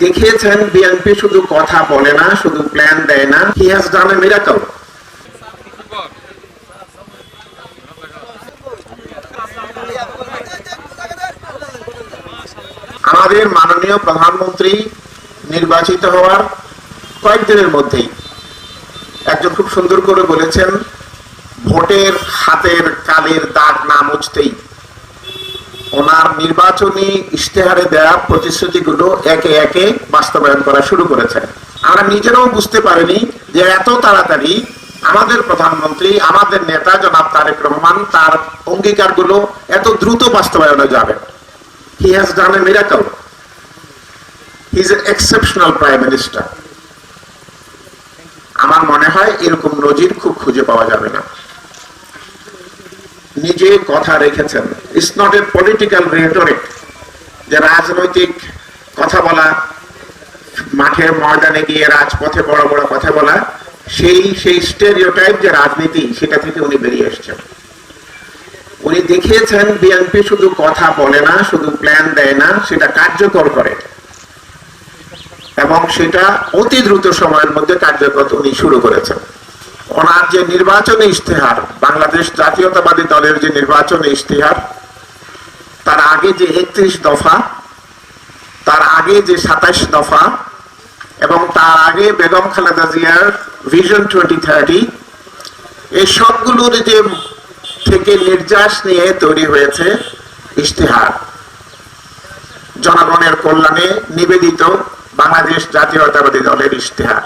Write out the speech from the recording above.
দেখিয়েছেন বিএনপি শুধু কথা বলে না, শুধু প্ল্যান দেয় না, he has done A miracle. আমাদের মাননীয় প্রধানমন্ত্রী নির্বাচিত হওয়ার কয়েকদিনের মধ্যেই একজন খুব সুন্দর করে বলেছেন, ভোটের হাতের কালের দাগ না মুছতেই ওনার নির্বাচনী ইশতেহারে দেওয়া প্রতিশ্রুতিগুলো একে একে বাস্তবায়ন করা শুরু করেছেন। আমরা নিজেরাও বুঝতে পারিনি যে এত তাড়াতাড়ি আমাদের প্রধানমন্ত্রী, আমাদের নেতা জনাব তারেক রহমান তার অঙ্গীকারগুলো এত দ্রুত বাস্তবায়নে যাবে। He has done A miracle. He is an exceptional prime minister. আমার মনে হয় এরকম নজির খুব খুঁজে পাওয়া যাবে না। নিজে কথা রেখেছেন। It's not a political rhetoric, যে রাজনৈতিক কথা বলা, মাঠের ময়দানে গিয়ে রাজপথে বড় বড় কথা বলা, সেই স্টেরিওটাইপ যে রাজনীতি, সেটা থেকে উনি বেরিয়ে এসেছেন। উনি দেখিয়েছেন বিএনপি শুধু কথা বলে না, শুধু প্ল্যান দেয় না, সেটা কার্যকর করে, এবং সেটা অতি দ্রুত সময়ের মধ্যে কার্যকর উনি শুরু করেছেন। ওনার যে নির্বাচনী ইশতেহার, বাংলাদেশ জাতীয়তাবাদী দলের যে নির্বাচনী ইশতেহার, তার আগে যে 31 দফা, তার আগে যে 27 দফা, এবং তার আগে বেগম খালেদা জিয়ার ভিশন 2030, এই সবগুলোর যে থেকে নির্যাস নিয়ে তৈরি হয়েছে ইশতেহার, জনগণের কল্যাণে নিবেদিত বাংলাদেশ জাতীয়তাবাদী দলের ইশতেহার।